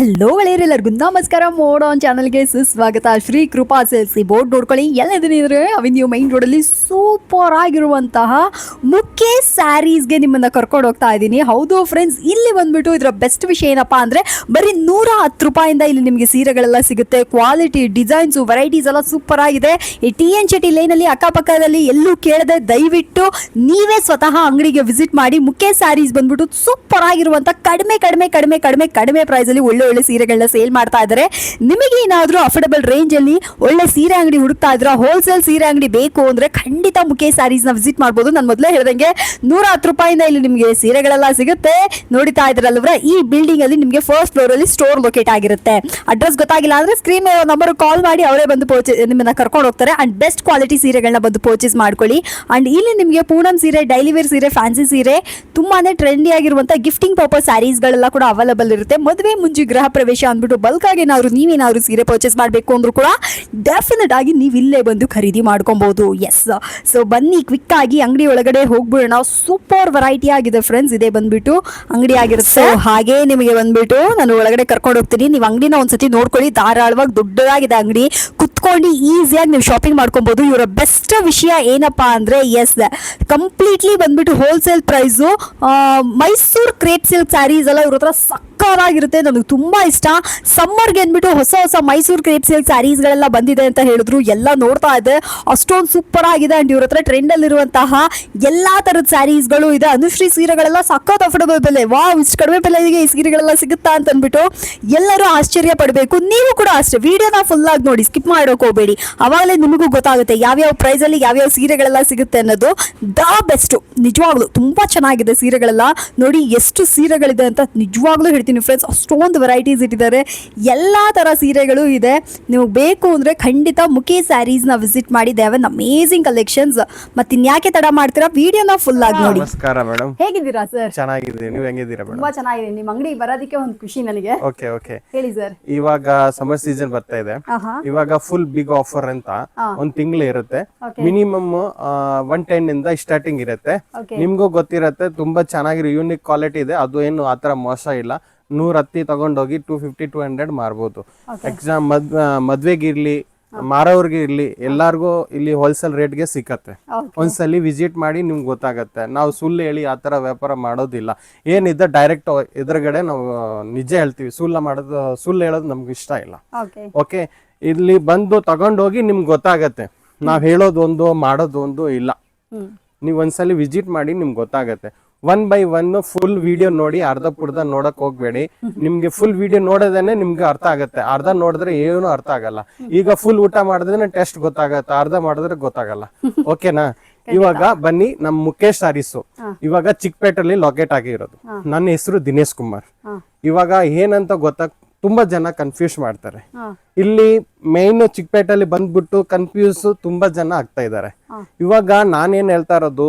Hello ಗೆಳೆಯರೆಲ್ಲರಿಗೂ ನಮಸ್ಕಾರ. Mode on ಚಾನಲ್ಗೆ ಸುಸ್ವಾಗತ. ಶ್ರೀ ಕೃಪಾ ಸೇಲ್ಸಿ ಬೋರ್ಡ್ ನೋಡ್ಕೊಳ್ಳಿ. ಎಲ್ಲದಿದ್ರೆ ಅವೆನ್ಯೂ ಮೈನ್ ರೋಡಲ್ಲಿ ಸೂಪರ್ ಆಗಿರುವಂತಹ ಮುಖ್ಯ ಸ್ಯಾರೀಸ್ಗೆ ನಿಮ್ಮನ್ನು ಕರ್ಕೊಂಡು ಹೋಗ್ತಾ ಇದ್ದೀನಿ. ಹೌದು ಫ್ರೆಂಡ್ಸ್, ಇಲ್ಲಿ ಬಂದ್ಬಿಟ್ಟು ಇದರ ಬೆಸ್ಟ್ ವಿಷಯ ಏನಪ್ಪಾ ಅಂದರೆ ಬರೀ 110 ರೂಪಾಯಿಂದ ಇಲ್ಲಿ ನಿಮಗೆ ಸೀರೆಗಳೆಲ್ಲ ಸಿಗುತ್ತೆ. ಕ್ವಾಲಿಟಿ, ಡಿಸೈನ್ಸು, ವೆರೈಟೀಸ್ ಎಲ್ಲ ಸೂಪರ್ ಆಗಿದೆ. ಈ TN ಶೆಟ್ಟಿ ಲೈನಲ್ಲಿ ಅಕ್ಕಪಕ್ಕದಲ್ಲಿ ಎಲ್ಲೂ ಕೇಳದೆ ದಯವಿಟ್ಟು ನೀವೇ ಸ್ವತಃ ಅಂಗಡಿಗೆ ವಿಸಿಟ್ ಮಾಡಿ. ಮುಖ್ಯ ಸ್ಯಾರೀಸ್ ಬಂದ್ಬಿಟ್ಟು ಸೂಪರ್ ಆಗಿರುವಂಥ ಕಡಿಮೆ ಕಡಿಮೆ ಕಡಿಮೆ ಕಡಿಮೆ ಕಡಿಮೆ ಪ್ರೈಸಲ್ಲಿ ಒಳ್ಳೆ ಸೀರೆಗಳನ್ನ ಸೇಲ್ ಮಾಡ್ತಾ ಇದ್ದಾರೆ. ನಿಮಗೆ ಏನಾದರೂ ಅಫೋರ್ಡಬಲ್ ರೇಂಜ್ ಅಲ್ಲಿ ಒಳ್ಳೆ ಸೀರೆ ಅಂಗಡಿ ಹುಡುಕ್ತಾ ಇದ್ರ, ಹೋಲ್ಸೇಲ್ ಸೀರೆ ಅಂಗಡಿ ಬೇಕು ಅಂದ್ರೆ ಖಂಡಿತ ಮುಖೇ ಸ್ಯಾರೀಸ್ ನ ವಿಸಿಟ್ ಮಾಡಬಹುದು. ನಾನು ಮೊದಲೇ ಹೇಳ್ದಂಗೆ 110 ರೂಪಾಯಿಂದ ಇಲ್ಲಿ ನಿಮಗೆ ಸೀರೆಗಳೆಲ್ಲ ಸಿಗುತ್ತೆ. ನೋಡ್ತಾ ಇದ್ರಲ್ವ, ಈ ಬಿಲ್ಡಿಂಗ್ ಅಲ್ಲಿ ನಿಮಗೆ ಫಸ್ಟ್ ಫ್ಲೋರ್ ಅಲ್ಲಿ ಸ್ಟೋರ್ ಲೊಕೇಟ್ ಆಗಿರುತ್ತೆ. ಅಡ್ರೆಸ್ ಗೊತ್ತಾಗಿಲ್ಲ ಅಂದ್ರೆ ಸ್ಕ್ರೀನ್ ಮೇಲೆ ನಂಬರ್ ಕಾಲ್ ಮಾಡಿ ಅವರೇ ಬಂದು ನಿಮ್ಮನ್ನ ಕರ್ಕೊಂಡು ಹೋಗ್ತಾರೆ. ಅಂಡ್ ಬೆಸ್ಟ್ ಕ್ವಾಲಿಟಿ ಸೀರೆಗಳನ್ನ ಬಂದು ಪರ್ಚೇಸ್ ಮಾಡ್ಕೊಳ್ಳಿ. ಅಂಡ್ ಇಲ್ಲಿ ನಿಮಗೆ ಪೂನಂ ಸೀರೆ, ಡೈಲಿ ವೇರ್ ಸೀರೆ, ಫ್ಯಾನ್ಸಿ ಸೀರೆ, ತುಂಬಾನೇ ಟ್ರೆಂಡಿ ಆಗಿರುವಂತ ಗಿಫ್ಟಿಂಗ್ ಪರ್ಪಸ್ ಸ್ಯಾರೀಸ್ ಗಳೆಲ್ಲ ಕೂಡ ಅವೈಲೇಬಲ್ ಇರುತ್ತೆ. ಮದುವೆ ಮುಂಚೆ ಗೃಹ ಪ್ರವೇಶ ಅಂದ್ಬಿಟ್ಟು ಬಲ್ಕ್ ಆಗಿ ನೀವೇನಾದ್ರು ಸೀರೆ ಪರ್ಚೇಸ್ ಮಾಡಬೇಕು ಅಂದ್ರೂ ಕೂಡ ಡೆಫಿನೆಟ್ ಆಗಿ ನೀವು ಇಲ್ಲೇ ಬಂದು ಖರೀದಿ ಮಾಡ್ಕೊಬಹುದು. ಎಸ್, ಸೊ ಬನ್ನಿ ಕ್ವಿಕ್ ಆಗಿ ಅಂಗಡಿ ಒಳಗಡೆ ಹೋಗ್ಬಿಡೋಣ. ಸೂಪರ್ ವೆರೈಟಿ ಆಗಿದೆ ಫ್ರೆಂಡ್ಸ್. ಇದೇ ಬಂದ್ಬಿಟ್ಟು ಅಂಗಡಿ ಆಗಿರುತ್ತೆ. ಹಾಗೆ ನಿಮಗೆ ಬಂದ್ಬಿಟ್ಟು ನಾನು ಒಳಗಡೆ ಕರ್ಕೊಂಡು ಹೋಗ್ತೀನಿ. ನೀವು ಅಂಗಡಿನ ಒಂದ್ಸತಿ ನೋಡ್ಕೊಳ್ಳಿ. ಧಾರಾಳವಾಗಿ ದೊಡ್ಡದಾಗಿದೆ ಅಂಗಡಿ. ಕುತ್ಕೊಂಡು ಈಸಿಯಾಗಿ ನೀವು ಶಾಪಿಂಗ್ ಮಾಡ್ಕೊಬಹುದು. ಇವರ ಬೆಸ್ಟ್ ವಿಷಯ ಏನಪ್ಪಾ ಅಂದ್ರೆ, ಎಸ್, ಕಂಪ್ಲೀಟ್ಲಿ ಬಂದ್ಬಿಟ್ಟು wholesale price. Mysuru crepe silk sarees ಎಲ್ಲ ಇವ್ರ ಹತ್ರ ಸಕ್ಕತ್ತಾಗಿರುತ್ತೆ. ನನಗೆ ತುಂಬಾ ಇಷ್ಟ. ಸಮ್ಮರ್ಗೆ ಅಂದ್ಬಿಟ್ಟು ಹೊಸ ಹೊಸ ಮೈಸೂರು ಕ್ರೇಪ್ ಸಿಲ್ಕ್ ಸ್ಯಾರೀಸ್ಗಳೆಲ್ಲ ಬಂದಿದೆ ಅಂತ ಹೇಳಿದ್ರು. ಎಲ್ಲ ನೋಡ್ತಾ ಇದೆ, ಅಷ್ಟೊಂದು ಸೂಪರ್ ಆಗಿದೆ. ಅಂಡ್ ಇವ್ರ ಹತ್ರ ಟ್ರೆಂಡ್ ಅಲ್ಲಿರುವಂತಹ ಎಲ್ಲಾ ತರದ ಸ್ಯಾರೀಸ್ಗಳು ಇದೆ. ಅನುಶ್ರೀ ಸೀರೆಗಳೆಲ್ಲ ಸಖತ್ ಅಫೋರ್ಡಬಲ್ ಬೆಲೆ. ವಾವ್, ಇಷ್ಟು ಕಡಿಮೆ ಬೆಲೆಗೆ ಈ ಸೀರೆಗಳೆಲ್ಲ ಸಿಗುತ್ತಾ ಅಂತ ಅಂದ್ಬಿಟ್ಟು ಎಲ್ಲರೂ ಆಶ್ಚರ್ಯ ಪಡಬೇಕು. ನೀವು ಕೂಡ ಅಷ್ಟೇ, ವಿಡಿಯೋನ ಫುಲ್ ಆಗಿ ನೋಡಿ, ಸ್ಕಿಪ್ ಮಾಡೋಕೆ ಹೋಗಬೇಡಿ. ಅವಾಗಲೇ ನಿಮಗೂ ಗೊತ್ತಾಗುತ್ತೆ ಯಾವ್ಯಾವ ಪ್ರೈಸ್ ಅಲ್ಲಿ ಯಾವ್ಯಾವ ಸೀರೆಗಳೆಲ್ಲ ಸಿಗುತ್ತೆ ಅನ್ನೋದು. ದ ಬೆಸ್ಟ್, ನಿಜವಾಗ್ಲು ತುಂಬಾ ಚೆನ್ನಾಗಿದೆ ಸೀರೆಗಳೆಲ್ಲ. ನೋಡಿ ಎಷ್ಟು ಸೀರೆಗಳಿದೆ ಅಂತ ನಿಜವಾಗ್ಲೂ ಹೇಳ್ತೀನಿ ಫ್ರೆಂಡ್ಸ್. ಅಷ್ಟೊಂದು ವೆರೈಟೀಸ್ ಇಟ್ಟಿದ್ದಾರೆ. ಎಲ್ಲಾ ತರ ಸೀರೆಗಳು ಇದೆ. ನೀವು ಬೇಕು ಅಂದ್ರೆ ಖಂಡಿತ ಮುಖೇ ಸ್ಯಾರೀಸ್ ನ ವಿಸಿಟ್ ಮಾಡಿ. They have an amazing collections. ಮತ್ತೆ ಇನ್ಯಾಕೆ ತಡ ಮಾಡ್ತೀರಾ, ವಿಡಿಯೋನ ಫುಲ್ ಆಗಿ ನೋಡಿ. ನಮಸ್ಕಾರ ಮೇಡಮ್, ಹೇಗಿದ್ದೀರಾ ಸರ್? ಚೆನ್ನಾಗಿದ್ದೀನಿ, ನೀವು ಹೆಂಗಿದ್ದೀರಾ ಮೇಡಮ್? ತುಂಬಾ ಚೆನ್ನಾಗಿದೆ. ನಿಮ್ಮ ಅಂಗಡಿಗೆ ಬರೋದಕ್ಕೆ ಒಂದು ಖುಷಿ ನನಗೆ. ಓಕೆ ಓಕೆ, ಹೇಳಿ ಸರ್. ಇವಾಗ ಸಮ್ಮರ್ ಸೀಸನ್ ಬರ್ತಾ ಇದೆ. ಇವಾಗ ಫುಲ್ ಬಿಗ್ ಆಫರ್ ಅಂತ ಒಂದ್ ತಿಂಗಳು ಇರುತ್ತೆ. ಮಿನಿಮಮ್ 110 ಇಂದ ಸ್ಟಾರ್ಟಿಂಗ್ ಇರುತ್ತೆ. ನಿಮ್ಗೂ ಗೊತ್ತಿರತ್ತೆ, ತುಂಬಾ ಚೆನ್ನಾಗಿರೋ ಯೂನಿಕ್ ಕ್ವಾಲಿಟಿ ಇದೆ. ಅದು ಏನು ಆತರ ಮೋಸ ಇಲ್ಲ. 110 ತಗೊಂಡೋಗಿ 250-200 ಮಾರ್ಬೋದು. ಎಕ್ಸಾಮ್ ಮದ್ವೆಗಿರ್ಲಿ, ಮಾರೋರ್ಗೆ ಇರ್ಲಿ, ಎಲ್ಲಾರ್ಗು ಇಲ್ಲಿ ಹೋಲ್ಸೇಲ್ ರೇಟ್ಗೆ ಸಿಕ್ಕತ್ತೆ. ಒಂದ್ಸಲಿ ವಿಸಿಟ್ ಮಾಡಿ ನಿಮ್ಗೆ ಗೊತ್ತಾಗತ್ತೆ. ನಾವು ಸುಳ್ಳು ಹೇಳಿ ಆತರ ವ್ಯಾಪಾರ ಮಾಡೋದಿಲ್ಲ. ಏನಿದೆ ಡೈರೆಕ್ಟ್ ಎದುರುಗಡೆ ನಾವು ನಿಜ ಹೇಳ್ತೀವಿ. ಸುಳ್ಳು ಹೇಳೋದು ನಮ್ಗೆ ಇಷ್ಟ ಇಲ್ಲ. ಓಕೆ, ಇಲ್ಲಿ ಬಂದು ತಗೊಂಡೋಗಿ ನಿಮ್ಗೆ ಗೊತ್ತಾಗತ್ತೆ. ನಾವ್ ಹೇಳೋದೊಂದು ಮಾಡೋದೊಂದು ಇಲ್ಲ. ನೀವ್ ಒಂದ್ಸಲಿ ವಿಸಿಟ್ ಮಾಡಿ ನಿಮ್ಗೆ ಗೊತ್ತಾಗತ್ತೆ. 1 by 1 ಫುಲ್ ವಿಡಿಯೋ ನೋಡಿ, ಅರ್ಧ ಪುರ್ಧ ನೋಡಕ್ ಹೋಗ್ಬೇಡಿ. ನಿಮ್ಗೆ ಫುಲ್ ವಿಡಿಯೋ ನೋಡೋದೇನೆ ನಿಮ್ಗೆ ಅರ್ಥ ಆಗತ್ತೆ. ಅರ್ಧ ನೋಡಿದ್ರೆ ಏನು ಅರ್ಥ ಆಗಲ್ಲ. ಈಗ ಫುಲ್ ಊಟ ಮಾಡಿದ್ರೆ ಟೆಸ್ಟ್ ಗೊತ್ತಾಗತ್ತೆ, ಅರ್ಧ ಮಾಡಿದ್ರೆ ಗೊತ್ತಾಗಲ್ಲ. ಓಕೆನಾ? ಇವಾಗ ಬನ್ನಿ ನಮ್ ಮುಖೇಶ್ ಸ್ಯಾರೀಸ್. ಇವಾಗ ಚಿಕ್ಕಪೇಟೆಯಲ್ಲಿ ಲೊಕೇಟ್ ಆಗಿರೋದು. ನನ್ನ ಹೆಸರು ದಿನೇಶ್ ಕುಮಾರ್. ಇವಾಗ ಏನಂತ ತುಂಬಾ ಜನ ಕನ್ಫ್ಯೂಸ್ ಮಾಡ್ತಾರೆ. ಇಲ್ಲಿ ಮೇನ್ ಚಿಕ್ಕಪೇಟೆಯಲ್ಲಿ ಬಂದ್ಬಿಟ್ಟು ಕನ್ಫ್ಯೂಸ್ ತುಂಬಾ ಜನ ಆಗ್ತಾ ಇದಾರೆ. ಇವಾಗ ನಾನೇನ್ ಹೇಳ್ತಾ ಇರೋದು,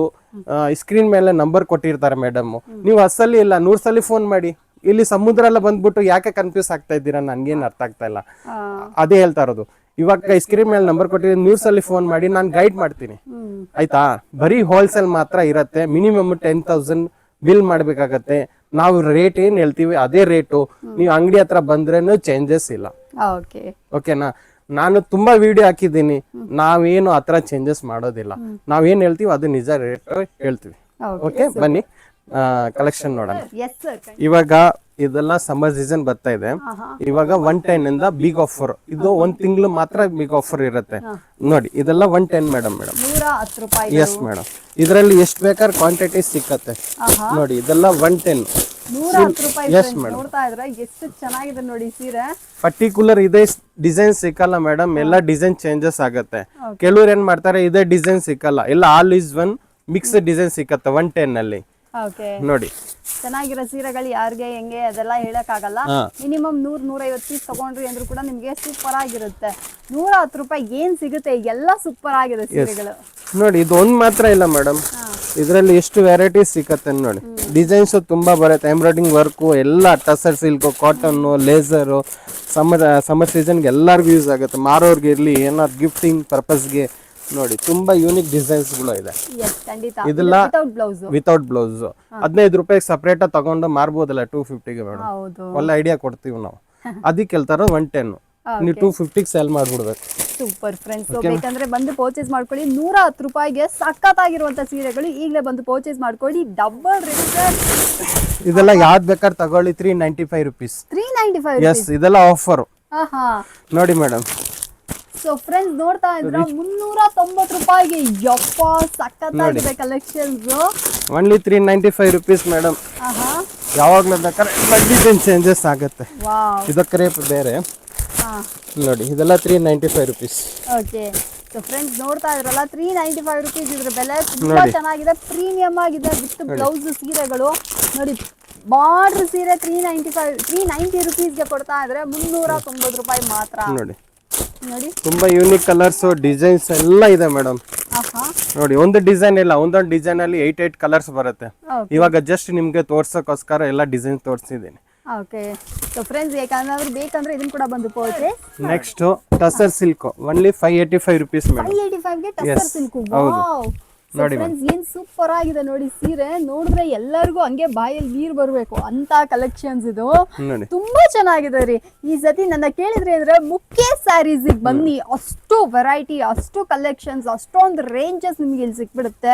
ಸ್ಕ್ರೀನ್ ಮೇಲೆ ನಂಬರ್ ಕೊಟ್ಟಿರ್ತಾರೆ ಮೇಡಮ್. ನೀವು 10 ಸಲ ಇಲ್ಲ 100 ಸಲ ಫೋನ್ ಮಾಡಿ. ಇಲ್ಲಿ ಸಮುದ್ರ ಎಲ್ಲ ಬಂದ್ಬಿಟ್ಟು ಯಾಕೆ ಕನ್ಫ್ಯೂಸ್ ಆಗ್ತಾ ಇದ್ದೀರಾ, ನನ್ಗೇನ್ ಅರ್ಥ ಆಗ್ತಾ ಇಲ್ಲ. ಅದೇ ಹೇಳ್ತಾ ಇರೋದು. ಇವಾಗ ಸ್ಕ್ರೀನ್ ಮೇಲೆ ನಂಬರ್ ಕೊಟ್ಟಿದ್ರೆ 100 ಸಲ ಫೋನ್ ಮಾಡಿ, ನಾನು ಗೈಡ್ ಮಾಡ್ತೀನಿ. ಆಯ್ತಾ? ಬರೀ ಹೋಲ್ಸೇಲ್ ಮಾತ್ರ ಇರತ್ತೆ. ಮಿನಿಮಮ್ 10,000 ಬಿಲ್ ಮಾಡ್ಬೇಕಾಗತ್ತೆ. ನಾವು ರೇಟ್ ಏನ್ ಹೇಳ್ತೀವಿ ಅದೇ ರೇಟು. ನೀವು ಅಂಗಡಿ ಹತ್ರ ಬಂದ್ರೇನು ಚೇಂಜಸ್ ಇಲ್ಲ. ಓಕೆನಾ? ನಾನು ತುಂಬಾ ವಿಡಿಯೋ ಹಾಕಿದ್ದೀನಿ. ನಾವೇನು ಆತರ ಚೇಂಜಸ್ ಮಾಡೋದಿಲ್ಲ. ನಾವೇನ್ ಹೇಳ್ತೀವಿ ಅದು ನಿಜ ರೇಟ್ ಹೇಳ್ತೀವಿ. ಓಕೆ, ಬನ್ನಿ ಕಲೆಕ್ಷನ್ ನೋಡೋಣ. ಇವಾಗ ಇದೆಲ್ಲ ಸಮ್ಮರ್ ಸೀಸನ್ ಬರ್ತಾ ಇದೆ. ಇವಾಗ 110 ಇಂದ ಬಿಗ್ ಆಫರ್. ಇದು 1 ತಿಂಗಳು ಮಾತ್ರ ಬಿಗ್ ಆಫರ್ ಇರುತ್ತೆ. ನೋಡಿ, ಇದೆಲ್ಲ 110 ಮೇಡಮ್. 110 ರೂಪಾಯಿ. ಎಸ್ ಮೇಡಮ್, ಇದರಲ್ಲಿ ಎಷ್ಟು ಬೇಕಾದ್ರೆ ಕ್ವಾಂಟಿಟಿ ಸಿಕ್ಕತ್ತೆ. ನೋಡಿ, ಇದೆಲ್ಲ 110. 110 ರೂಪಾಯಿ. ನೋಡ್ತಾ ಇದ್ರೆ ಎಷ್ಟು ಚೆನ್ನಾಗಿದೆ ನೋಡಿ ಸೀರೆ. ಪರ್ಟಿಕ್ಯುಲರ್ ಇದೇ ಡಿಸೈನ್ ಸಿಕ್ಕಲ್ಲ ಮೇಡಮ್. ಎಲ್ಲ ಡಿಸೈನ್ ಚೇಂಜಸ್ ಆಗತ್ತೆ. ಕೆಲವ್ರು ಏನ್ ಮಾಡ್ತಾರೆ, ಇದೇ ಡಿಸೈನ್ ಸಿಕ್ಕಲ್ಲ. ಎಲ್ಲ all is one mix design ಸಿಕ್ಕತ್ತೆ 110 ಅಲ್ಲಿ. ನೋಡಿ, ಚೆನ್ನಾಗಿರೋ ಸೀರೆಗಳು ಯಾರಿಗೆ ಹೆಂಗೆ ಅದೆಲ್ಲ ಹೇಳಕ್ ಆಗಲ್ಲ. ಮಿನಿಮಮ್ 100-150 ಪೀಸ್ ತಗೊಂಡ್ರಿ ಅಂದ್ರೂ ಕೂಡ ನಿಮ್ಗೆ ಸೂಪರ್ ಆಗಿರುತ್ತೆ. 110 ರೂಪಾಯಿ ಏನ್ ಸಿಗುತ್ತೆ, ಎಲ್ಲ ಸೂಪರ್ ಆಗಿದೆ ಸೀರೆಗಳು. ನೋಡಿ, ಇದು ಒಂದ್ ಮಾತ್ರ ಇಲ್ಲ ಮೇಡಮ್. ಇದರಲ್ಲಿ ಎಷ್ಟು ವೆರೈಟೀಸ್ ಸಿಕ್ಕತ್ತೆ ನೋಡಿ. ಡಿಸೈನ್ಸ್ ತುಂಬಾ ಬರುತ್ತೆ. ಎಂಬ್ರಾಯ್ಡಿಂಗ್ ವರ್ಕ್ ಎಲ್ಲ, tussar silk, cotton, laser. Summer ಸೀಸನ್ಗೆ ಎಲ್ಲರಿಗೂ ಯೂಸ್ ಆಗುತ್ತೆ. ಮಾರೋರ್ಗೆ ಇರ್ಲಿ, ಏನಾದ್ರು ಗಿಫ್ಟಿಂಗ್ ಪರ್ಪಸ್ಗೆ. ನೋಡಿ, ತುಂಬಾ ಯೂನಿಕ್ ಡಿಸೈನ್ಸ್ ಗಳು ಇದೆ. ಇದೆಲ್ಲ ವಿತೌಟ್ ಬ್ಲೌಸ್. 15 ರೂಪಾಯಿಗೆ ಸಪರೇಟ್ ತಗೊಂಡು ಮಾರ್ಬೋದಲ್ಲ 250ಗೆ ಮೇಡಮ್. ಒಳ್ಳೆ ಐಡಿಯಾ ಕೊಡ್ತೀವಿ ನಾವು. ಅದಕ್ಕೆ ಹೇಳ್ತಾರ 110. ನೀವು 250 ಸೇಲ್ ಮಾಡ್ಬಿಡ್ಬೇಕು. Super friends. ಬೇಕಂದ್ರೆ ಬಂದು ಪರ್ಚೇಸ್ ಮಾಡ್ಕೊಳ್ಳಿ. 110 ರೂಪಾಯಿಗೆ ಸಖತ್ತಾಗಿರುವಂತ ಸೀರೆಗಳು ಈಗಲೇ ಬಂದು ಪರ್ಚೇಸ್ ಮಾಡ್ಕೊಳ್ಳಿ. Double return. ಇದೆಲ್ಲ ಯಾವ್ದು ಬೇಕಾದ್ರೆ ತಗೊಳ್ಳಿ. 395 ರುಪೀಸ್. 395. ಎಸ್, ಇದೆಲ್ಲ ಆಫರ್ ನೋಡಿ ಮೇಡಮ್. ಸೊ ಫ್ರೆಂಡ್ಸ್ ನೋಡ್ತಾ ಇದ್ರ 390 ರೂಪಾಯಿಗೆ ಯಪ್ಪ ಸಖತ್ತಾಗಿದೆ ಕಲೆಕ್ಷನ್ಸ್. Only 395 rupees madam. ಯಾವಾಗ್ಲೂ ಬೇಕಾದ್ರೆ ಡಿಸೈನ್ ಚೇಂಜಸ್ ಆಗುತ್ತೆ. ಇದು ಕ್ರೇಪ್ ಬೇರೆ ನೋಡಿ. ಇದೆಲ್ಲ 395 ರುಪೀಸ್. ಓಕೆ. ಸೊ ಫ್ರೆಂಡ್ಸ್ ನೋಡ್ತಾ ಇದ್ರಲ್ಲ 395 ರುಪೀಸ್. ಇದ್ರ ಬೆಲೆ ತುಂಬಾ ಚೆನ್ನಾಗಿದೆ, ಪ್ರೀಮಿಯಂ ಆಗಿದೆ ವಿತ್ ಬ್ಲೌಸ್ ಸೀರೆಗಳು ನೋಡಿ. ಬಾರ್ಡರ್ ಸೀರೆ 390 ರುಪೀಸ್ಗೆ ಕೊಡ್ತಾ ಇದ್ರೆ 390 ರೂಪಾಯಿ ಮಾತ್ರ ನೋಡಿ. ನೋಡಿ ತುಂಬಾ ಯೂನಿಕ್ ಕಲರ್ಸ್ ಡಿಸೈನ್ಸ್ ಎಲ್ಲ ಇದೆ ಮೇಡಮ್. ನೋಡಿ, ಒಂದು ಡಿಸೈನ್ ಇಲ್ಲ, ಒಂದೊಂದು ಡಿಸೈನ್ ಅಲ್ಲಿ 8 ಕಲರ್ಸ್ ಬರುತ್ತೆ. ಇವಾಗ ಜಸ್ಟ್ ನಿಮ್ಗೆ ತೋರ್ಸಕ್ಕೋಸ್ಕರ ಎಲ್ಲ ಡಿಸೈನ್ ತೋರಿಸಿದ್ದೀನಿ. ಓಕೆ. ಸೊ ಫ್ರೆಂಡ್ಸ್ ಬೇಕಂದ್ರೆ ಇದನ್ನ ಕೂಡ ಬಂದು purchase. Next tussar silk only 585 rupees madam. 585 ಗೆ ಟಸರ್ ಸಿಲ್ಕ್. ವಾವ್. ನೋಡಿ ಫ್ರೆಂಡ್ಸ್ ಏನ್ ಸೂಪರ್ ಆಗಿದೆ ನೋಡಿ ಸೀರೆ. ನೋಡಿದ್ರೆ ಎಲ್ಲರಿಗೂ ಹಂಗೆ ಬಾಯಲ್ಲಿ ನೀರು ಬರಬೇಕು ಅಂತ ಕಲೆಕ್ಷನ್ಸ್ ಇದು. ತುಂಬಾ ಚೆನ್ನಾಗಿದೆ ರೀ. ಈ ಸತಿ ನನ್ನ ಕೇಳಿದ್ರೆ ಅಂದ್ರೆ ಮುಖೇಶ್ ಸ್ಯಾರೀಸ್ ಬನ್ನಿ. ಅಷ್ಟು ವೆರೈಟಿ, ಅಷ್ಟು ಕಲೆಕ್ಷನ್ಸ್, ಅಷ್ಟೊಂದು ರೇಂಜಸ್ ನಿಮ್ಗೆ ಇಲ್ಲಿ ಸಿಕ್ಬಿಡುತ್ತೆ.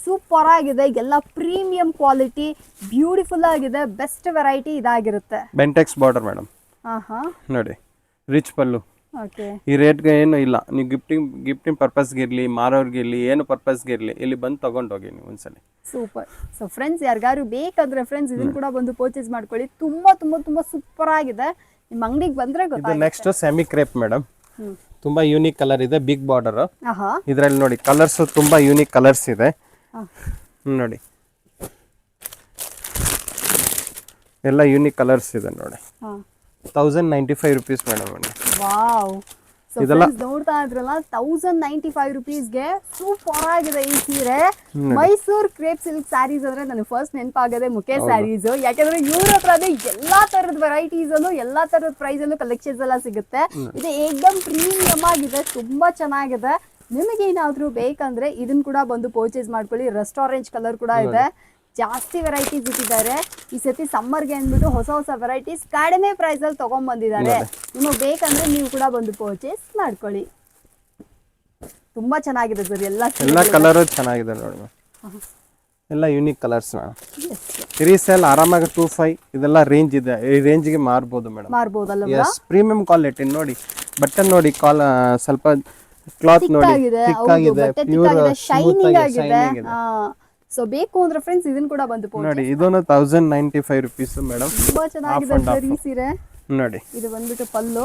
ಸೂಪರ್ ಆಗಿದೆ, ಎಲ್ಲ ಪ್ರೀಮಿಯಂ ಕ್ವಾಲಿಟಿ, ಬ್ಯೂಟಿಫುಲ್ ಆಗಿದೆ, ಬೆಸ್ಟ್ ವೆರೈಟಿ ಇದಾಗಿರುತ್ತೆ. Bentex border madam. ನೋಡಿ, ರಿಚ್ ಪಲ್ಲು. ಈ ರೇಟ್ಗೆ ಏನು ಇಲ್ಲ. ನೀವು ಗಿಫ್ಟಿಂಗ್ ಪರ್ಪಸ್ಗೆ ಇರಲಿ, ಮಾರೋರ್ಗೆ ಇರಲಿ, ಏನು ಪರ್ಪಸ್ಗೆ ಇರಲಿ, ಇಲ್ಲಿ ಬಂದು ತಗೊಂಡೋಗಿ ನೀವು ಒಂದ್ಸಲಿ. ಸೂಪರ್. ಸೊ ಫ್ರೆಂಡ್ಸ್ ಯಾರಿಗಾರು ಬೇಕಾದ್ರೆ ಫ್ರೆಂಡ್ಸ್ ಇದನ್ನ ಕೂಡ ಬಂದು ಪರ್ಚೇಸ್ ಮಾಡ್ಕೊಳ್ಳಿ. ತುಂಬಾ ತುಂಬಾ ತುಂಬಾ ಸೂಪರ್ ಆಗಿದೆ. ನಿಮ್ಮ ಅಂಗಡಿಗೆ ಬಂದ್ರೆ ಗೊತ್ತಾಗುತ್ತೆ. Next semi crepe madam. ತುಂಬಾ ಯೂನಿಕ್ ಕಲರ್ ಇದೆ, ಬಿಗ್ ಬಾರ್ಡರ್. ಇದ್ರಲ್ಲಿ ನೋಡಿ ಕಲರ್ಸ್ ತುಂಬಾ ಯೂನಿಕ್ ಕಲರ್ಸ್ ಇದೆ ನೋಡಿ. ಎಲ್ಲ ಯೂನಿಕ್ ಕಲರ್ಸ್ ಇದೆ ನೋಡಿ. 1095 rupees madam. Wow. So friends ನೋಡ್ತಾ ಇದ್ರಲ್ಲ 1095 ರುಪೀಸ್ಗೆ ಸೂಪರ್ ಆಗಿದೆ ಈ ಸೀರೆ. ಮೈಸೂರ್ ಕ್ರೇಪ್ ಸಿಲ್ಕ್ ಸ್ಯಾರೀಸ್ ಅಂದ್ರೆ ನನಗೆ ಫಸ್ಟ್ ನೆನಪಾಗದೆ ಮುಖೇಶ್ ಸ್ಯಾರೀಸ್. ಯಾಕಂದ್ರೆ ಇವ್ರ ಹತ್ರ ಅದೇ ಎಲ್ಲಾ ತರದ ವೆರೈಟೀಸ್ ಅಲ್ಲೂ ಎಲ್ಲಾ ತರದ ಪ್ರೈಸ್ ಅಲ್ಲೂ ಕಲೆಕ್ಷನ್ಸ್ ಎಲ್ಲ ಸಿಗುತ್ತೆ. ಇದು ಏಕದಮ್ ಪ್ರೀಮಿಯಂ ಆಗಿದೆ, ತುಂಬಾ ಚೆನ್ನಾಗಿದೆ. ನಿಮಗೆ ಏನಾದ್ರೂ ಬೇಕಂದ್ರೆ ಇದನ್ನ ಕೂಡ ಬಂದು ಪರ್ಚೇಸ್ ಮಾಡ್ಕೊಳ್ಳಿ. ರೆಸ್ಟೋರೆಂಟ್ ಕಲರ್ ಕೂಡ ಇದೆ. ಜಾಸ್ತಿ ವೆರೈಟೀಸ್ ಇಟ್ಟಿದ್ದಾರೆ ಈ ಸತಿ ಸಮ್ಮರ್ಗೆ ಅಂದ್ಬಿಟ್ಟು. ಹೊಸ ಹೊಸ ವೆರೈಟೀಸ್ ಕಡಿಮೆ ಪ್ರೈಸ್ ಅಲ್ಲಿ ತಗೊಂಡ್ ಬಂದಿದ್ದಾರೆ. ನಿಮಗೆ ಬೇಕಂದ್ರೆ ನೀವು ಕೂಡ ಬಂದು ಪರ್ಚೇಸ್ ಮಾಡ್ಕೊಳ್ಳಿ. ತುಂಬಾ ಚೆನ್ನಾಗಿದೆ ಸರ್. ಎಲ್ಲ ಕಲರ್ ಚೆನ್ನಾಗಿದೆ ನೋಡಿ. ಎಲ್ಲ ಯೂನಿಕ್ ಕಲರ್ಸ್. ರೀಸೇಲ್ ಆರಾಮಾಗಿ 25 ಇದೆಲ್ಲ ರೇಂಜ್ ಇದೆ. ಈ ರೇಂಜ್ಗೆ ಮಾರ್ಬೋದು ಮೇಡಮ್. ಮಾರ್ಬೋದಲ್ಲ. ಎಸ್, ಪ್ರೀಮಿಯಂ ಕ್ವಾಲಿಟಿ ನೋಡಿ. ಬಟನ್ ನೋಡಿ, ಸ್ವಲ್ಪ ಕ್ಲಾತ್ ನೋಡಿ, ಥಿಕ್ ಆಗಿದೆ, ಪ್ಯೂರ್ ಶೈನಿಂಗ್ ಆಗಿದೆ. ಸೊ ಬೇಕು ಅಂದ್ರೆ ಫ್ರೆಂಡ್ಸ್ ಇದನ್ನ ಕೂಡ ಬಂದು ನೋಡಿ. ಇದೊಂದು 1095 ರುಪೀಸ್ ಮೇಡಮ್. ತುಂಬಾ ಚೆನ್ನಾಗಿದೆ ಸರ್ ಈ ಸೀರೆ ನೋಡಿ. ಇದು ಬಂದ್ಬಿಟ್ಟು ಪಲ್ಲು,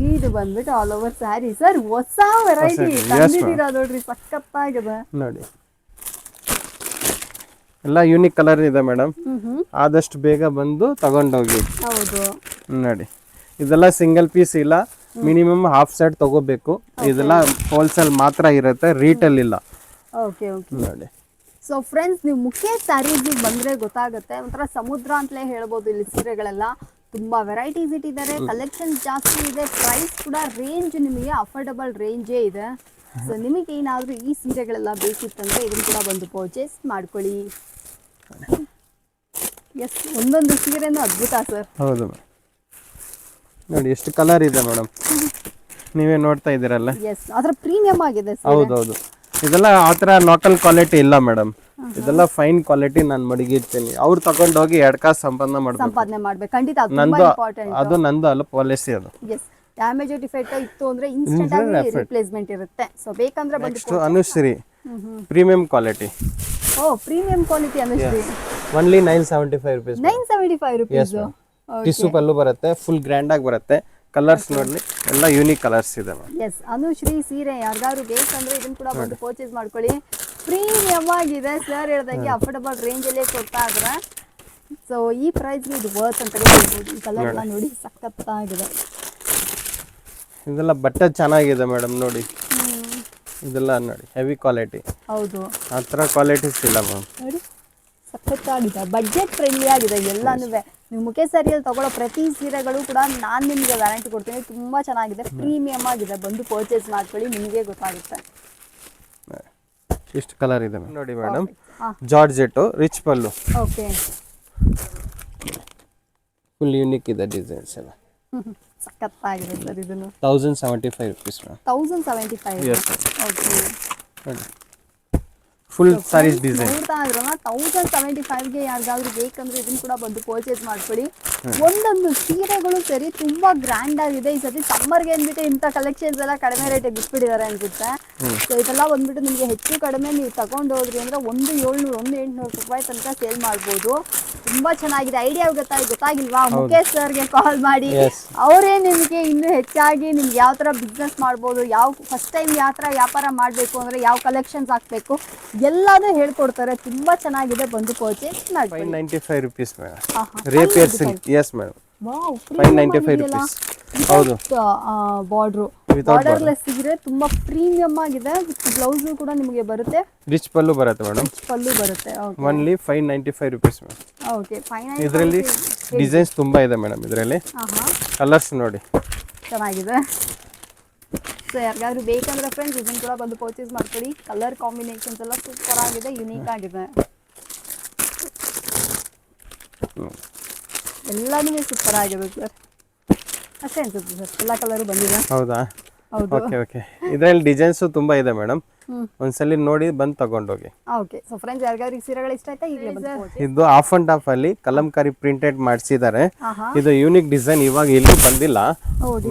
ಇದು ಬಂದ್ಬಿಟ್ಟು ಆಲ್ ಓವರ್ ಸ್ಯಾರಿ. ಸರ್ ಹೊಸ ವೆರೈಟಿ ತಂದಿದ್ದೀರಾ ನೋಡ್ರಿ, ಸಖತ್ತಾಗಿದೆ ನೋಡಿ. ಎಲ್ಲ ಯೂನಿಕ್ ಕಲರ್ ಇದೆ ಮೇಡಮ್. ಆದಷ್ಟು ಬೇಗ ಬಂದು ತಗೊಂಡೋಗಿ. ಹೌದು ನೋಡಿ. ಇದೆಲ್ಲ ಸಿಂಗಲ್ ಪೀಸ್ ಇಲ್ಲ, ಮಿನಿಮಮ್ ಹಾಫ್ ಸೆಟ್ ತಗೋಬೇಕು. ಇದೆಲ್ಲ ಹೋಲ್ಸೇಲ್ ಮಾತ್ರ ಇರುತ್ತೆ, ರೀಟೇಲ್ ಇಲ್ಲ. ಓಕೆ ಓಕೆ ನೋಡಿ. ಸೊ ಫ್ರೆಂಡ್ಸ್ ನೀವು ಮುಖೇಶ್ ಸ್ಯಾರೀಸ್ಗೆ ಬಂದರೆ ಗೊತ್ತಾಗುತ್ತೆ. ಒಂಥರ ಸಮುದ್ರ ಅಂತಲೇ ಹೇಳ್ಬೋದು. ಇಲ್ಲಿ ಸೀರೆಗಳೆಲ್ಲ ತುಂಬ ವೆರೈಟೀಸ್ ಇಟ್ಟಿದ್ದಾರೆ, ಕಲೆಕ್ಷನ್ಸ್ ಜಾಸ್ತಿ ಇದೆ, ಪ್ರೈಸ್ ಕೂಡ ರೇಂಜ್ ನಿಮಗೆ ಅಫೋರ್ಡಬಲ್ ರೇಂಜೇ ಇದೆ. ಸೊ ನಿಮಗೆ ಏನಾದರೂ ಈ ಸೀರೆಗಳೆಲ್ಲ ಬೇಕಿತ್ತಂದರೆ ಇದನ್ನು ಕೂಡ ಬಂದು ಪರ್ಚೇಸ್ ಮಾಡ್ಕೊಳ್ಳಿ. ಎಸ್, ಒಂದೊಂದು ಸೀರೆನೂ ಅದ್ಭುತ ಸರ್. ಹೌದು ನೋಡಿ, ಎಷ್ಟು ಕಲರ್ ಇದೆ ಮೇಡಮ್, ನೀವೇ ನೋಡ್ತಾ ಇದ್ದೀರಲ್ಲ. ಎಸ್, ಅದರ ಪ್ರೀಮಿಯಂ ಆಗಿದೆ. ಹೌದೌದು. ಇದೆಲ್ಲ ಆ ಥರ ಲೋಕಲ್ ಕ್ವಾಲಿಟಿ ಇಲ್ಲ ಮೇಡಮ್. ಇದೆಲ್ಲ ಫೈನ್ ಕ್ವಾಲಿಟಿ ನಾನು ಮಡಗಿರ್ತೀನಿ. ಅವ್ರು ತಗೊಂಡೋಗಿ 2 ಕಾಸು ಸಂಪಾದನೆ ಮಾಡ್ಬೇಕು. ಖಂಡಿತ ಅದು ನಂದು ಅಲ್ಲ, ಪಾಲಿಸಿ ಅದು. ಎಸ್, ಡ್ಯಾಮೇಜ್ ಡಿಫೆಕ್ಟ್ ಇತ್ತು ಅಂದ್ರೆ ಇನ್ಸ್ಟೆಂಟ್ ಆಗಿ ರಿಪ್ಲೇಸ್ಮೆಂಟ್ ಇರುತ್ತೆ. ಸೊ ಬೇಕಂದ್ರೆ next Anushree premium quality. Oh, premium quality Anushree. Only 975 rupees. 975 rupees. Tissue pallu ಬರುತ್ತೆ, ಫುಲ್ ಗ್ರ್ಯಾಂಡ್ ಆಗಿ ಬರುತ್ತೆ. ಕಲರ್ಸ್ ನೋಡಿ, ಎಲ್ಲ ಯೂನಿಕ್ ಕಲರ್ಸ್ ಇದೆ. ಎಸ್, ಅನುಶ್ರೀ ಸೀರೆ ಯಾರಿಗಾರು ಬೇಕಂದ್ರೆ ಇದನ್ನ ಕೂಡ ಬಂದು ಪರ್ಚೇಸ್ ಮಾಡ್ಕೊಳ್ಳಿ. ಪ್ರೀಮಿಯಂ ಆಗಿದೆ ಸರ್. ಹೇಳ್ದಂಗೆ ಅಫೋರ್ಡಬಲ್ ರೇಂಜ್ ಅಲ್ಲೇ ಕೊಡ್ತಾ ಇದ್ರೆ. ಸೊ ಈ ಪ್ರೈಸ್ಗೆ ಇದು ವರ್ತ್ ಅಂತ ಹೇಳ್ಬೋದು. ಈ ಕಲರ್ ಎಲ್ಲ ನೋಡಿ ಸಖತ್ತಾಗಿದೆ. ಇದೆಲ್ಲ ಬಟ್ಟೆ ಚೆನ್ನಾಗಿದೆ ಮೇಡಮ್ ನೋಡಿ. ಇದೆಲ್ಲ ನೋಡಿ ಹೆವಿ ಕ್ವಾಲಿಟಿ. ಹೌದು, ಆ ಥರ ಕ್ವಾಲಿಟೀಸ್ ಇಲ್ಲ ಮ್ಯಾಮ್. ನೋಡಿ ಸಖತ್ತಾಗಿದೆ, ಬಡ್ಜೆಟ್ ಫ್ರೆಂಡ್ಲಿ ಆಗಿದೆ ಎಲ್ಲಾನು. ನೀವು ಮುಖೇಶ್ ಸ್ಯಾರಿಯಲ್ಲಿ ತಗೊಳ್ಳೋ ಪ್ರತಿ ಸೀರೆಗಳು ಕೂಡ ನಾನು ನಿಮಗೆ ವ್ಯಾರಂಟಿ ಕೊಡ್ತೀನಿ. ತುಂಬ ಚೆನ್ನಾಗಿದೆ, ಪ್ರೀಮಿಯಂ ಆಗಿದೆ. ಬಂದು ಪರ್ಚೇಸ್ ಮಾಡ್ಕೊಳ್ಳಿ, ನಿಮಗೆ ಗೊತ್ತಾಗುತ್ತೆ. ಇಷ್ಟು ಕಲರ್ ಇದೆ ನೋಡಿ madam. Georgette rich pallu. Okay. Full unique ಇದೆ ಡಿಸೈನ್ಸ್ ಎಲ್ಲ. ಸಖತ್ತಾಗಿದೆ ಸರ್ ಇದನ್ನು. 1075 rupees ma'am. 1075. Yes, sir. Okay. Full sarees design ನೋಡ್ತಾ ಇದ್ರಲ್ಲ 1075ಗೆ ಯಾರಿಗಾದ್ರೂ ಬೇಕಂದ್ರೆ ಇದನ್ನ ಕೂಡ ಬಂದು ಪರ್ಚೇಸ್ ಮಾಡ್ಕೊಳ್ಳಿ. ಒಂದೊಂದು ಸೀರೆಗಳು ಸರಿ ತುಂಬಾ ಗ್ರ್ಯಾಂಡ್ ಆಗಿದೆ. ಈ ಸತಿ ಸಮ್ಮರ್ಗೆ ಅಂದ್ಬಿಟ್ಟು ಇಂಥ ಕಲೆಕ್ಷನ್ಸ್ ಎಲ್ಲ ಕಡಿಮೆ ರೇಟಿಗೆ ಬಿಟ್ಬಿಟ್ಟಿದ್ದಾರೆ ಅನ್ಸುತ್ತೆ. ಸೊ ಇದೆಲ್ಲ ಬಂದ್ಬಿಟ್ಟು ನಿಮಗೆ ಹೆಚ್ಚು ಕಡಿಮೆ ನೀವು ತಗೊಂಡು ಹೋದ್ರಿ ಅಂದ್ರೆ 1,700 ರೂಪಾಯಿ ತನಕ ಸೇಲ್ ಮಾಡ್ಬೋದು. ತುಂಬಾ ಚೆನ್ನಾಗಿದೆ. ಐಡಿಯಾ ಗೊತ್ತಾಗಿಲ್ವಾ? ಮುಖೇಶ್ ಸರ್ಗೆ ಕಾಲ್ ಮಾಡಿ, ಅವರೇ ನಿಮಗೆ ಇನ್ನೂ ಹೆಚ್ಚಾಗಿ ನಿಮ್ಗೆ ಯಾವ ತರ ಬಿಸ್ನೆಸ್ ಮಾಡ್ಬೋದು, ಯಾವ ಫಸ್ಟ್ ಟೈಮ್ ಯಾವ ತರ ವ್ಯಾಪಾರ ಮಾಡಬೇಕು ಅಂದ್ರೆ ಯಾವ ಕಲೆಕ್ಷನ್ಸ್ ಹಾಕ್ಬೇಕು ಎಲ್ಲಾನು ಹೇಳ್ಕೊಡ್ತಾರೆ. ತುಂಬಾ ಚೆನ್ನಾಗಿದೆ, ಬಂದು ಪರ್ಚೇಸ್ ಮಾಡಿ. 595 rupees madam. Rapier silk. Yes madam. Wow, 595 rupees. ಹೌದು. ಬಾರ್ಡರ್ಲೆಸ್ ಇದ್ರೆ ತುಂಬಾ ಪ್ರೀಮಿಯಂ ಆಗಿದೆ. ಬ್ಲೌಸ್ ಕೂಡ ನಿಮಗೆ ಬರುತ್ತೆ, ರಿಚ್ ಪಲ್ಲು ಬರುತ್ತೆ ಮೇಡಮ್. ಪಲ್ಲು ಬರುತ್ತೆ. Only 595 rupees madam. ಓಕೆ. ಇದರಲ್ಲಿ ಡಿಸೈನ್ಸ್ ತುಂಬಾ ಇದೆ ಮೇಡಮ್. ಇದರಲ್ಲಿ ಕಲರ್ಸ್ ನೋಡಿ ಚೆನ್ನಾಗಿದೆ. ಸೊ ಯಾರಿಗಾದ್ರೂ ಬೇಕಂದ್ರೆ ಫ್ರೆಂಡ್ಸ್ ಇದನ್ನ ಕೂಡ ಬಂದು ಪರ್ಚೇಸ್ ಮಾಡ್ಕೊಳ್ಳಿ. ಕಲರ್ ಕಾಂಬಿನೇಷನ್ಸ್ ಎಲ್ಲ ಸೂಪರ್ ಆಗಿದೆ, ಯುನೀಕ್ ಆಗಿದೆ. ಎಲ್ಲಾನು ಸೂಪರ್ ಆಗಿದೆ ಸರ್. ಅಷ್ಟೇ ಅನ್ಸುತ್ತೆ ಸರ್, ಎಲ್ಲ ಕಲರ್ ಬಂದಿದೆ. ಹೌದಾ? ಹೌದು. Okay okay. ಇದರಲ್ಲಿ ಡಿಸೈನ್ಸ್ ತುಂಬಾ ಇದೆ ಮೇಡಮ್. ಒಂದ್ಸಲಿ ನೋಡಿ ಬಂದು ತಗೊಂಡೋಗಿ. ಓಕೆ. ಸೊ ಫ್ರೆಂಡ್ಸ್ ಯಾರಿಗಾದ್ರೂ ಈ ಸೀರೆಗಳು ಇಷ್ಟ ಆಯ್ತಾ ಈಗಲೇ ಬಂದು ಇದು ಆಫ್ ಅಂಡ್ ಆಫ್ ಅಲ್ಲಿ ಕಲಂಕಾರಿ ಪ್ರಿಂಟೆಡ್ ಮಾಡಿಸಿದ್ದಾರೆ. ಇದು ಯೂನಿಕ್ ಡಿಸೈನ್, ಇವಾಗ ಎಲ್ಲೂ ಬಂದಿಲ್ಲ.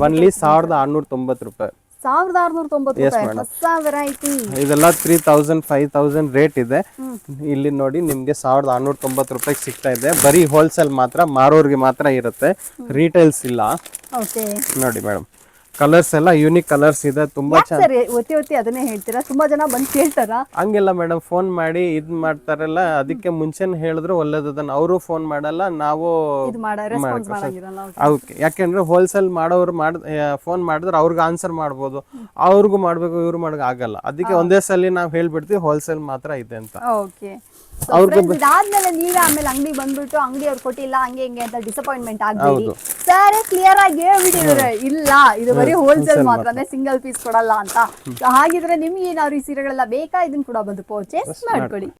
ಒನ್ಲಿ 1690 ರೂಪಾಯಿ. 1690 ರೂಪಾಯಿ ಹೊಸ ವೆರೈಟಿ. ಇದೆಲ್ಲ 3000 5000 ರೇಟ್ ಇದೆ. ಇಲ್ಲಿ ನೋಡಿ ನಿಮ್ಗೆ 1690 ರೂಪಾಯಿ ಸಿಗ್ತಾ ಇದೆ. ಬರೀ ಹೋಲ್ಸೇಲ್ ಮಾತ್ರ, ಮಾರೋರ್ಗೆ ಮಾತ್ರ ಇರುತ್ತೆ, ರೀಟೇಲ್ಸ್ ಇಲ್ಲ. ಓಕೆ. ನೋಡಿ ಮೇಡಮ್, ಕಲರ್ಸ್ ಎಲ್ಲ ಯೂನಿಕ್ ಕಲರ್ಸ್ ಇದೆ. ತುಂಬಾ ಚೆನ್ನಾಗಿ ಒತ್ತಿ ಅದನ್ನೇ ಹೇಳ್ತೀರಾ? ತುಂಬಾ ಜನ ಬಂದು ಕೇಳ್ತಾರ. ಹಂಗೆಲ್ಲ ಮೇಡಮ್, ಫೋನ್ ಮಾಡಿ ಇದ್ ಮಾಡ್ತಾರಲ್ಲ, ಅದಕ್ಕೆ ಮುಂಚೆನೆ ಹೇಳಿದ್ರು ಒಳ್ಳೇದನ್ನ. ಅವರು ಫೋನ್ ಮಾಡಲ್ಲ, ನಾವು ಯಾಕೆಂದ್ರೆ ಹೋಲ್ಸೇಲ್ ಮಾಡೋರು ಫೋನ್ ಮಾಡಿದ್ರೆ ಅವ್ರಿಗೆ ಆನ್ಸರ್ ಮಾಡ್ಬೋದು, ಅವ್ರಿಗೂ ಮಾಡ್ಬೇಕು, ಇವ್ರು ಮಾಡಕ್ ಆಗಲ್ಲ. ಅದಕ್ಕೆ ಒಂದೇ ಸಲ ನಾವ್ ಹೇಳ್ಬಿಡ್ತೀವಿ ಹೋಲ್ಸೇಲ್ ಮಾತ್ರ ಇದೆ ಅಂತ. ಓಕೆ. ಇದಾದ್ಮೇಲೆ ನೀವೇ ಆಮೇಲೆ ಅಂಗಡಿ ಬಂದ್ಬಿಟ್ಟು ಅಂಗಡಿ ಅವ್ರು ಕೊಟ್ಟಿಲ್ಲ ಹಂಗೆ ಹಿಂಗೆ ಅಂತ ಡಿಸಪಾಯಿಂಟ್ಮೆಂಟ್ ಆಗ್ಬೇಡಿ. ಸರ್ ಕ್ಲಿಯರ್ ಆಗಿ ಹೇಳ್ಬಿಟ್ಟಿದ್ದಾರೆ, ಇಲ್ಲ ಇದು ಬರೀ ಹೋಲ್ಸೇಲ್ ಮಾತ್ರನೇ, ಸಿಂಗಲ್ ಪೀಸ್ ಕೊಡಲ್ಲ ಅಂತ. ಹಾಗಿದ್ರೆ ನಿಮ್ಗೆ ಏನಾದ್ರು ಈ ಸೀರೆಗಳೆಲ್ಲ ಬೇಕಾ, ಇದನ್ನ ಕೂಡ ಬಂದು ಪರ್ಚೇಸ್ ಮಾಡ್ಕೊಳ್ಳಿ.